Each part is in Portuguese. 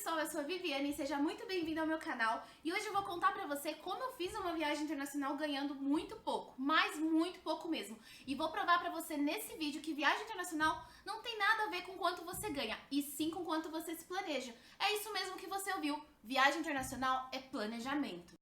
pessoal, eu sou a Viviane e seja muito bem-vindo ao meu canal. E hoje eu vou contar pra você como eu fiz uma viagem internacional ganhando muito pouco, mas muito pouco mesmo. E vou provar pra você nesse vídeo que viagem internacional não tem nada a ver com quanto você ganha, e sim com quanto você se planeja. É isso mesmo que você ouviu, viagem internacional é planejamento.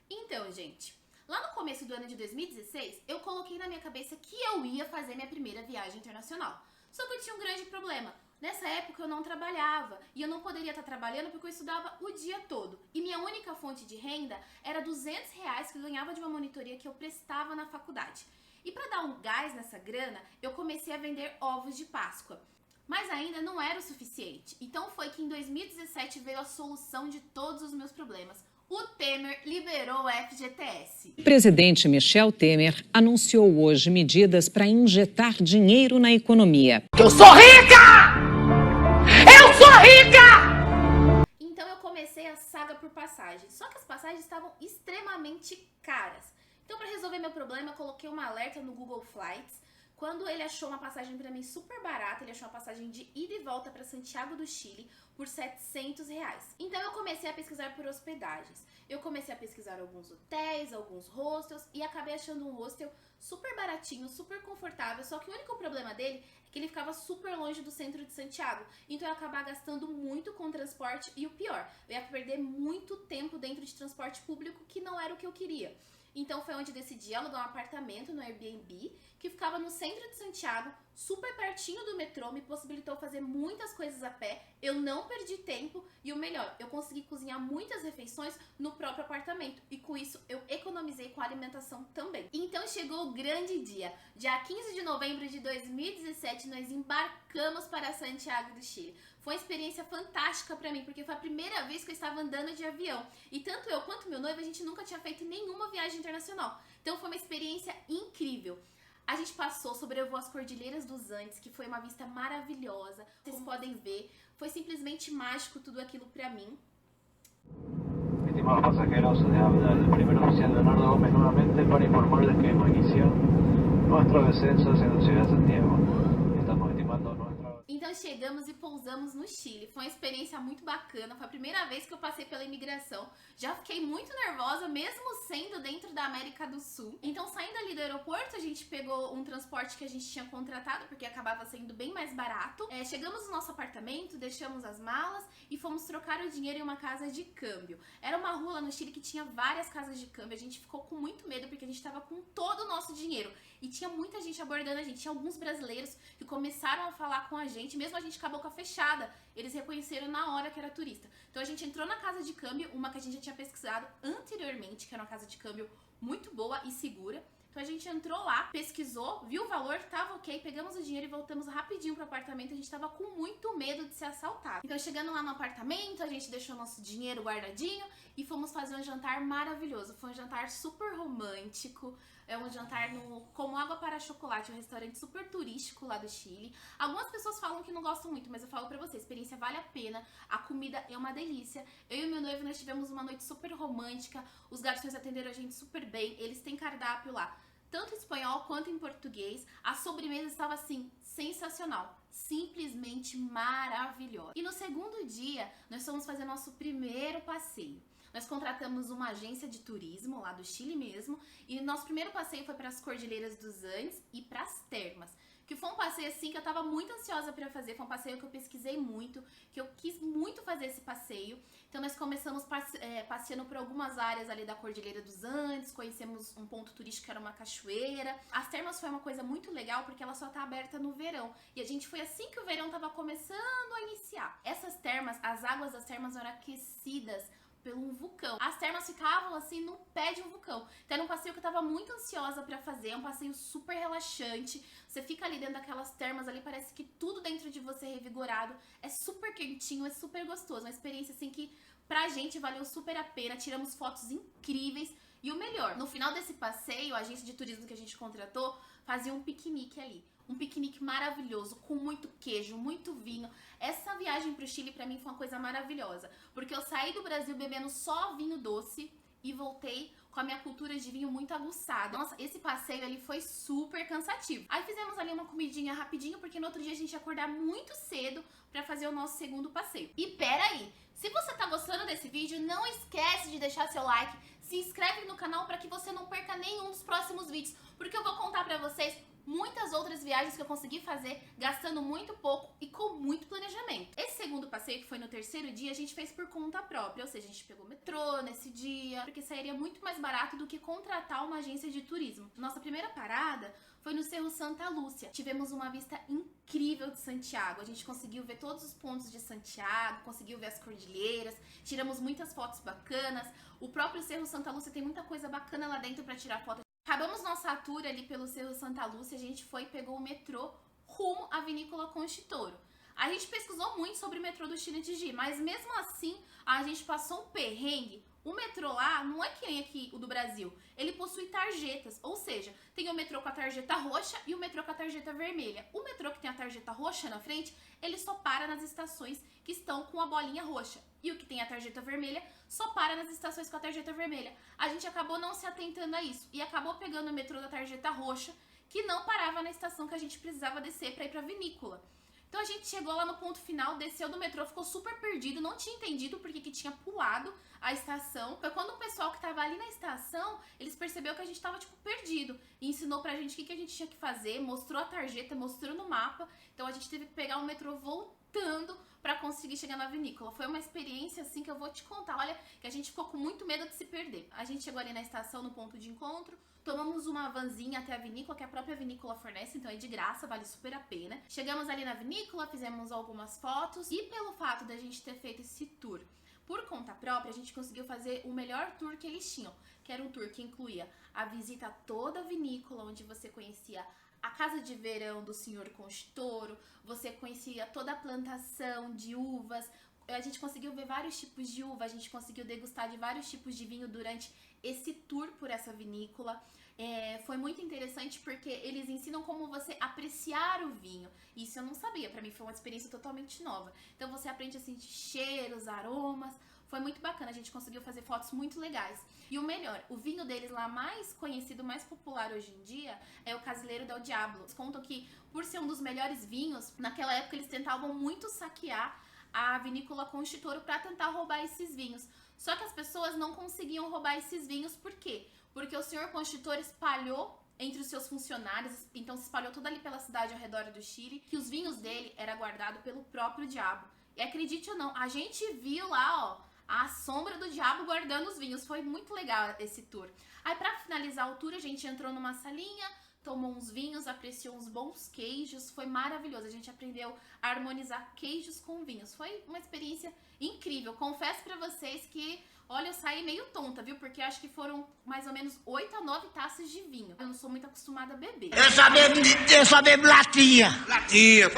Então, gente, lá no começo do ano de 2016, eu coloquei na minha cabeça que eu ia fazer minha primeira viagem internacional. Só que eu tinha um grande problema. Nessa época eu não trabalhava e eu não poderia estar trabalhando porque eu estudava o dia todo. E minha única fonte de renda era R$ 200 que eu ganhava de uma monitoria que eu prestava na faculdade. E para dar um gás nessa grana, eu comecei a vender ovos de Páscoa. Mas ainda não era o suficiente. Então foi que em 2017 veio a solução de todos os meus problemas. O Temer liberou o FGTS. O presidente Michel Temer anunciou hoje medidas para injetar dinheiro na economia. Eu sou rica! Eu sou rica! Então eu comecei a saga por passagens. Só que as passagens estavam extremamente caras. Então para resolver meu problema, eu coloquei uma alerta no Google Flights. Quando ele achou uma passagem para mim super barata, ele achou uma passagem de ida e volta para Santiago do Chile por R$ 700. Então eu comecei a pesquisar por hospedagens. Eu comecei a pesquisar alguns hotéis, alguns hostels e acabei achando um hostel super baratinho, super confortável, só que o único problema dele é que ele ficava super longe do centro de Santiago. Então eu ia acabar gastando muito com transporte e o pior, eu ia perder muito tempo dentro de transporte público que não era o que eu queria. Então foi onde decidi alugar um apartamento no Airbnb, que ficava no centro de Santiago, super pertinho do metrô, me possibilitou fazer muitas coisas a pé, eu não perdi tempo e o melhor, eu consegui cozinhar muitas refeições no próprio apartamento e com isso eu economizei com a alimentação também. Então chegou o grande dia, dia 15 de novembro de 2017 nós embarcamos para Santiago do Chile. Foi uma experiência fantástica pra mim, porque foi a primeira vez que eu estava andando de avião. E tanto eu quanto meu noivo, a gente nunca tinha feito nenhuma viagem internacional. Então foi uma experiência incrível. A gente passou, sobrevoou as Cordilheiras dos Andes, que foi uma vista maravilhosa. Vocês podem ver, foi simplesmente mágico tudo aquilo pra mim. Estimados pasajeros, le habla el primer oficial Leonardo Gómez nuevamente para informarles que hemos iniciado nuestro descenso hacia la ciudad de Santiago. Estamos estimando nuestra... Então chegamos e pousamos no Chile. Foi uma experiência muito bacana, foi a primeira vez que eu passei pela imigração. Já fiquei muito nervosa, mesmo sendo dentro da América do Sul. Então saindo ali do aeroporto, a gente pegou um transporte que a gente tinha contratado, porque acabava sendo bem mais barato. Chegamos no nosso apartamento, deixamos as malas e fomos trocar o dinheiro em uma casa de câmbio. Era uma rua lá no Chile que tinha várias casas de câmbio. A gente ficou com muito medo, porque a gente estava com todo o nosso dinheiro. E tinha muita gente abordando a gente, tinha alguns brasileiros que começaram a falar com a gente, mesmo a gente com a boca fechada, eles reconheceram na hora que era turista. Então a gente entrou na casa de câmbio, uma que a gente já tinha pesquisado anteriormente, que era uma casa de câmbio muito boa e segura. Então a gente entrou lá, pesquisou, viu o valor, tava ok, pegamos o dinheiro e voltamos rapidinho pro apartamento. A gente tava com muito medo de ser assaltado. Então chegando lá no apartamento, a gente deixou nosso dinheiro guardadinho e fomos fazer um jantar maravilhoso. Foi um jantar super romântico, é um jantar no Como Água para Chocolate, um restaurante super turístico lá do Chile. Algumas pessoas falam que não gostam muito, mas eu falo pra você, a experiência vale a pena, a comida é uma delícia. Eu e meu noivo, nós tivemos uma noite super romântica, os garçons atenderam a gente super bem, eles têm cardápio lá, tanto em espanhol quanto em português. A sobremesa estava assim, sensacional, simplesmente maravilhosa. E no segundo dia, nós fomos fazer nosso primeiro passeio. Nós contratamos uma agência de turismo lá do Chile mesmo, e nosso primeiro passeio foi para as Cordilheiras dos Andes e para as termas, que foi um passeio assim que eu tava muito ansiosa para fazer, foi um passeio que eu pesquisei muito, que eu quis muito fazer esse passeio. Então nós começamos passeando por algumas áreas ali da Cordilheira dos Andes, conhecemos um ponto turístico que era uma cachoeira. As termas foi uma coisa muito legal porque ela só tá aberta no verão, e a gente foi assim que o verão tava começando a iniciar. Essas termas, as águas das termas eram aquecidas pelo um vulcão. As termas ficavam assim no pé de um vulcão. Então era um passeio que eu tava muito ansiosa pra fazer, é um passeio super relaxante. Você fica ali dentro daquelas termas ali, parece que tudo dentro de você é revigorado. É super quentinho, é super gostoso. Uma experiência assim que pra gente valeu super a pena. Tiramos fotos incríveis. E o melhor, no final desse passeio, a agência de turismo que a gente contratou fazia um piquenique ali. Um piquenique maravilhoso, com muito queijo, muito vinho. Essa viagem pro Chile pra mim foi uma coisa maravilhosa, porque eu saí do Brasil bebendo só vinho doce e voltei com a minha cultura de vinho muito aguçada. Nossa, esse passeio ali foi super cansativo. Aí fizemos ali uma comidinha rapidinho, porque no outro dia a gente ia acordar muito cedo pra fazer o nosso segundo passeio. E pera aí, se você tá gostando desse vídeo, não esquece de deixar seu like, se inscreve no canal para que você não perca nenhum dos próximos vídeos, porque eu vou contar pra vocês muitas outras viagens que eu consegui fazer gastando muito pouco e com muito planejamento. Esse segundo passeio, que foi no terceiro dia, a gente fez por conta própria, ou seja, a gente pegou metrô nesse dia, porque sairia muito mais barato do que contratar uma agência de turismo. Nossa primeira parada foi no Cerro Santa Lúcia. Tivemos uma vista incrível de Santiago. A gente conseguiu ver todos os pontos de Santiago, conseguiu ver as cordilheiras, tiramos muitas fotos bacanas. O próprio Cerro Santa Lúcia tem muita coisa bacana lá dentro para tirar foto. Acabamos nossa tour ali pelo Cerro Santa Lúcia, a gente foi e pegou o metrô rumo à Vinícola Conchitouro. A gente pesquisou muito sobre o metrô do Chile de Gi, mas mesmo assim a gente passou um perrengue. O metrô lá não é que nem aqui o do Brasil, ele possui tarjetas, ou seja, tem o metrô com a tarjeta roxa e o metrô com a tarjeta vermelha. O metrô que tem a tarjeta roxa na frente, ele só para nas estações que estão com a bolinha roxa. E o que tem a tarjeta vermelha só para nas estações com a tarjeta vermelha. A gente acabou não se atentando a isso e acabou pegando o metrô da tarjeta roxa, que não parava na estação que a gente precisava descer para ir para a vinícola. Então a gente chegou lá no ponto final, desceu do metrô, ficou super perdido, não tinha entendido porque que tinha pulado a estação. Foi quando o pessoal que tava ali na estação, eles perceberam que a gente tava, tipo, perdido. E ensinou pra gente o que a gente tinha que fazer, mostrou a tarjeta, mostrou no mapa. Então a gente teve que pegar o metrô voltando pra conseguir chegar na vinícola. Foi uma experiência, assim, que eu vou te contar. Olha, que a gente ficou com muito medo de se perder. A gente chegou ali na estação, no ponto de encontro, tomamos uma vanzinha até a vinícola, que a própria vinícola fornece, então é de graça, vale super a pena. Chegamos ali na vinícola, fizemos algumas fotos e pelo fato da gente ter feito esse tour por conta própria, a gente conseguiu fazer o melhor tour que eles tinham, que era um tour que incluía a visita a toda a vinícola, onde você conhecia a casa de verão do Senhor Conchitouro, você conhecia toda a plantação de uvas. A gente conseguiu ver vários tipos de uva, a gente conseguiu degustar de vários tipos de vinho durante esse tour por essa vinícola. Foi muito interessante porque eles ensinam como você apreciar o vinho. Isso eu não sabia, pra mim foi uma experiência totalmente nova. Então você aprende a sentir cheiros, aromas. Foi muito bacana, a gente conseguiu fazer fotos muito legais. E o melhor, o vinho deles lá mais conhecido, mais popular hoje em dia, é o Casileiro del Diablo. Eles contam que, por ser um dos melhores vinhos, naquela época eles tentavam muito saquear a Vinícola Conchitouro para tentar roubar esses vinhos. Só que as pessoas não conseguiam roubar esses vinhos, por quê? Porque o Senhor Conchitouro espalhou entre os seus funcionários, então se espalhou toda ali pela cidade ao redor do Chile, que os vinhos dele eram guardados pelo próprio diabo. E acredite ou não, a gente viu lá, ó, a sombra do diabo guardando os vinhos. Foi muito legal esse tour. Aí pra finalizar o tour, a gente entrou numa salinha, tomou uns vinhos, apreciou uns bons queijos, foi maravilhoso. A gente aprendeu a harmonizar queijos com vinhos. Foi uma experiência incrível. Confesso pra vocês que, olha, eu saí meio tonta, viu? Porque acho que foram mais ou menos 8 a 9 taças de vinho. Eu não sou muito acostumada a beber. Eu só bebo latinha. Latinha?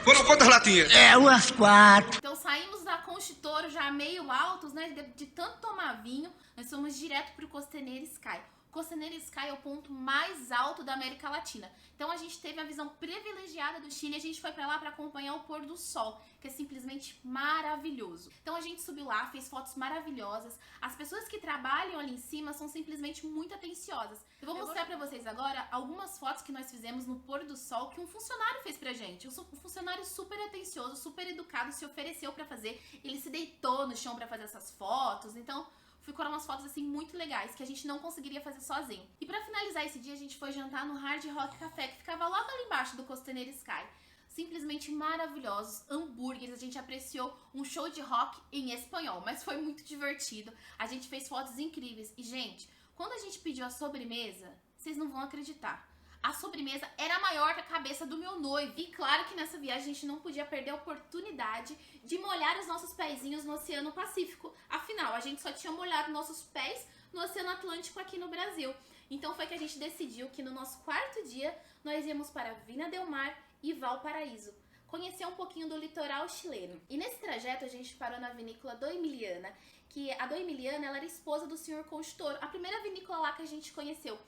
Foram quantas latinhas? Umas 4. Então saímos da Conchitouro já meio altos, né? De tanto tomar vinho, nós fomos direto pro Costaneira Sky. Costaneira Sky é o ponto mais alto da América Latina. Então a gente teve a visão privilegiada do Chile e a gente foi pra lá pra acompanhar o pôr do sol, que é simplesmente maravilhoso. Então a gente subiu lá, fez fotos maravilhosas. As pessoas que trabalham ali em cima são simplesmente muito atenciosas. Eu vou mostrar pra vocês agora algumas fotos que nós fizemos no pôr do sol que um funcionário fez pra gente. Um funcionário super atencioso, super educado, se ofereceu pra fazer. Ele se deitou no chão pra fazer essas fotos. Então ficaram umas fotos assim muito legais que a gente não conseguiria fazer sozinho. E pra finalizar esse dia a gente foi jantar no Hard Rock Café, que ficava logo ali embaixo do Costaneira Sky. Simplesmente maravilhosos, hambúrgueres, a gente apreciou um show de rock em espanhol, mas foi muito divertido. A gente fez fotos incríveis e, gente, quando a gente pediu a sobremesa, vocês não vão acreditar. A sobremesa era maior que a cabeça do meu noivo. E claro que nessa viagem a gente não podia perder a oportunidade de molhar os nossos pezinhos no Oceano Pacífico. Afinal, a gente só tinha molhado nossos pés no Oceano Atlântico aqui no Brasil. Então foi que a gente decidiu que no nosso quarto dia nós íamos para Vina del Mar e Valparaíso, conhecer um pouquinho do litoral chileno. E nesse trajeto a gente parou na vinícola do Emiliana, que a do Emiliana ela era esposa do Senhor Conchitouro, a primeira vinícola lá que a gente conheceu.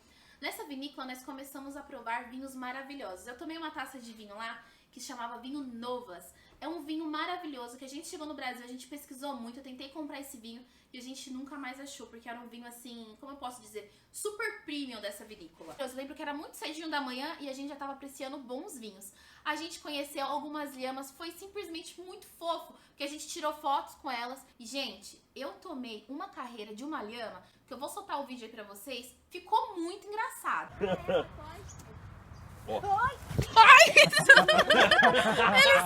Nessa vinícola nós começamos a provar vinhos maravilhosos. Eu tomei uma taça de vinho lá que chamava vinho Novas. É um vinho maravilhoso que a gente chegou no Brasil, a gente pesquisou muito, eu tentei comprar esse vinho e a gente nunca mais achou, porque era um vinho assim, como eu posso dizer, super premium dessa vinícola. Eu lembro que era muito cedinho da manhã e a gente já tava apreciando bons vinhos. A gente conheceu algumas lhamas, foi simplesmente muito fofo, porque a gente tirou fotos com elas. E, gente, eu tomei uma carreira de uma lhama, que eu vou soltar o vídeo aí pra vocês, ficou muito engraçado. Eles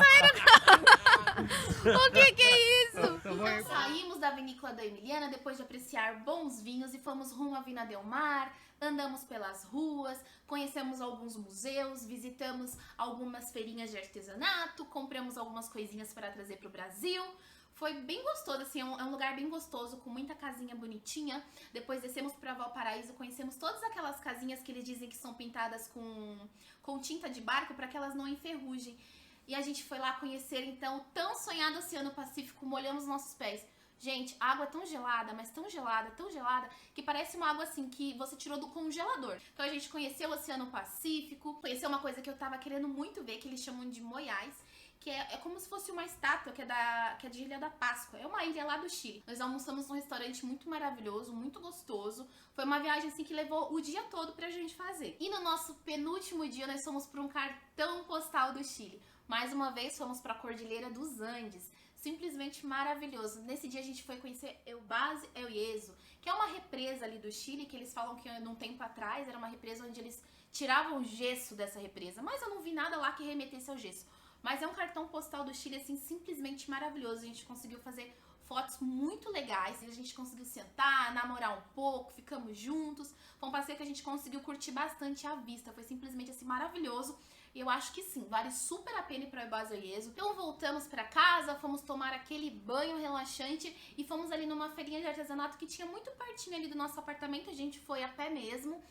saíram. O que é isso? Então, saímos da vinícola da Emiliana depois de apreciar bons vinhos e fomos rumo à Vina Del Mar. Andamos pelas ruas, conhecemos alguns museus, visitamos algumas feirinhas de artesanato, compramos algumas coisinhas para trazer para o Brasil. Foi bem gostoso, assim, é um lugar bem gostoso, com muita casinha bonitinha. Depois descemos para Valparaíso, conhecemos todas aquelas casinhas que eles dizem que são pintadas com tinta de barco para que elas não enferrujem. E a gente foi lá conhecer, então, o tão sonhado Oceano Pacífico, molhamos nossos pés. Gente, a água é tão gelada, mas tão gelada, que parece uma água assim que você tirou do congelador. Então a gente conheceu o Oceano Pacífico, conheceu uma coisa que eu tava querendo muito ver, que eles chamam de Moyais, que é como se fosse uma estátua que é de Ilha da Páscoa. É uma ilha lá do Chile. Nós almoçamos num restaurante muito maravilhoso, muito gostoso. Foi uma viagem assim que levou o dia todo pra gente fazer. E no nosso penúltimo dia nós fomos para um cartão postal do Chile. Mais uma vez fomos para a Cordilheira dos Andes. Simplesmente maravilhoso. Nesse dia a gente foi conhecer El Base El Yeso, que é uma represa ali do Chile, que eles falam que num tempo atrás era uma represa onde eles tiravam o gesso dessa represa, mas eu não vi nada lá que remetesse ao gesso. Mas é um cartão postal do Chile, assim, simplesmente maravilhoso. A gente conseguiu fazer fotos muito legais, a gente conseguiu sentar, namorar um pouco, ficamos juntos. Foi um passeio que a gente conseguiu curtir bastante a vista, foi simplesmente assim maravilhoso. E eu acho que sim, vale super a pena ir para o Base El Yeso. Então voltamos para casa, fomos tomar aquele banho relaxante e fomos ali numa feirinha de artesanato que tinha muito pertinho ali do nosso apartamento, a gente foi a pé mesmo.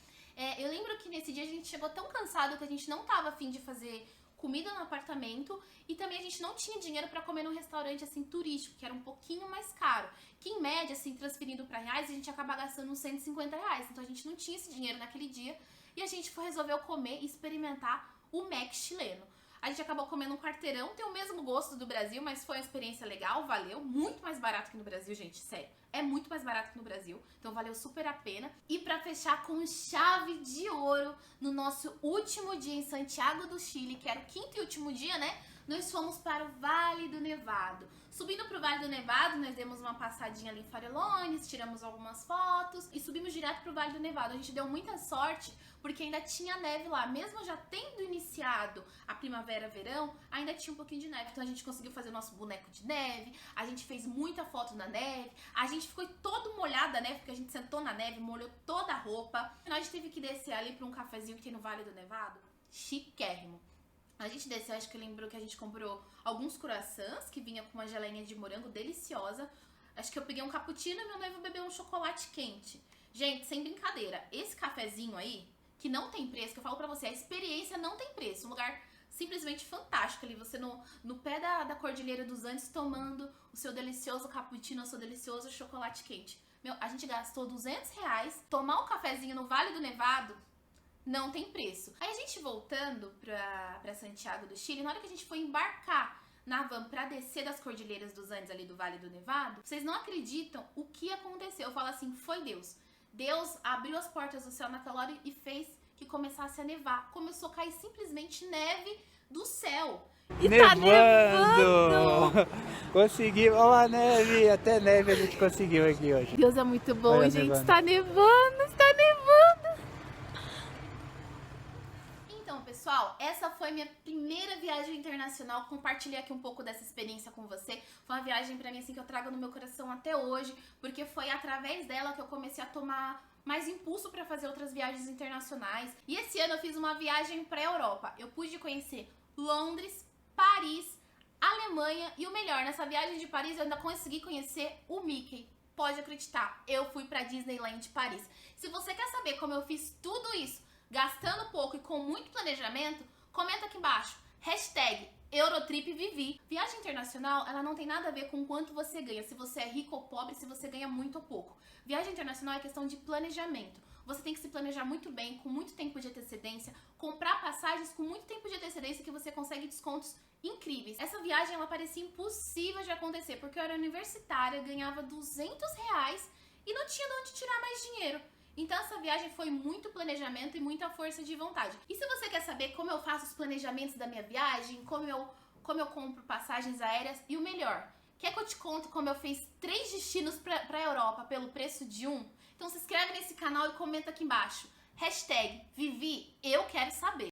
Eu lembro que nesse dia a gente chegou tão cansado que a gente não tava a fim de fazer comida no apartamento e também a gente não tinha dinheiro para comer num restaurante assim turístico, que era um pouquinho mais caro, que em média, assim, transferindo para reais, a gente acaba gastando uns 150 reais, então a gente não tinha esse dinheiro naquele dia e a gente resolveu comer e experimentar o Mac chileno. A gente acabou comendo um quarteirão, tem o mesmo gosto do Brasil, mas foi uma experiência legal, valeu, muito mais barato que no Brasil, gente, sério. É muito mais barato que no Brasil, então valeu super a pena. E pra fechar com chave de ouro, no nosso último dia em Santiago do Chile, que era o quinto e último dia, né? Nós fomos para o Vale do Nevado. Subindo pro Vale do Nevado, nós demos uma passadinha ali em Farellones, tiramos algumas fotos e subimos direto pro Vale do Nevado. A gente deu muita sorte, porque ainda tinha neve lá. Mesmo já tendo iniciado a primavera-verão, ainda tinha um pouquinho de neve. Então a gente conseguiu fazer o nosso boneco de neve, a gente fez muita foto na neve, a gente ficou todo molhado da neve, porque a gente sentou na neve, molhou toda a roupa. Nós teve que descer ali pra um cafezinho que tem no Vale do Nevado, chiquérrimo. A gente desceu, acho que eu lembro que a gente comprou alguns croissants, que vinha com uma geleinha de morango deliciosa. Acho que eu peguei um cappuccino e meu noivo bebeu um chocolate quente. Gente, sem brincadeira, esse cafezinho aí, que não tem preço, que eu falo pra você, a experiência não tem preço. Um lugar simplesmente fantástico ali, você no pé da Cordilheira dos Andes, tomando o seu delicioso cappuccino, o seu delicioso chocolate quente. Meu, a gente gastou 200 reais, tomar um cafezinho no Vale do Nevado, não tem preço. Aí a gente voltando pra Santiago do Chile, na hora que a gente foi embarcar na van pra descer das Cordilheiras dos Andes ali do Vale do Nevado, vocês não acreditam o que aconteceu. Eu falo assim, foi Deus. Deus abriu as portas do céu naquela hora e fez que começasse a nevar. Começou a cair simplesmente neve do céu. E nevando! Tá nevando! Conseguimos, olha a neve, até neve a gente conseguiu aqui hoje. Deus é muito bom, Olha, gente, nevando. está nevando! Então, pessoal, essa foi minha primeira viagem internacional. Compartilhei aqui um pouco dessa experiência com você. Foi uma viagem pra mim assim que eu trago no meu coração até hoje, porque foi através dela que eu comecei a tomar mais impulso pra fazer outras viagens internacionais. E esse ano eu fiz uma viagem pra Europa. Eu pude conhecer Londres, Paris, Alemanha e o melhor, nessa viagem de Paris eu ainda consegui conhecer o Mickey. Pode acreditar, eu fui pra Disneyland Paris. Se você quer saber como eu fiz tudo isso, gastando pouco e com muito planejamento, comenta aqui embaixo. #EurotripVivi. Viagem internacional, ela não tem nada a ver com quanto você ganha, se você é rico ou pobre, se você ganha muito ou pouco. Viagem internacional é questão de planejamento. você tem que se planejar muito bem, com muito tempo de antecedência, comprar passagens com muito tempo de antecedência que você consegue descontos incríveis. Essa viagem, ela parecia impossível de acontecer, porque eu era universitária, ganhava R$200 e não tinha de onde tirar mais dinheiro. Então essa viagem foi muito planejamento e muita força de vontade. E se você quer saber como eu faço os planejamentos da minha viagem, como eu compro passagens aéreas e o melhor, quer que eu te conte como eu fiz 3 destinos pra Europa pelo preço de um? Então se inscreve nesse canal e comenta aqui embaixo. #Vivi, eu quero saber.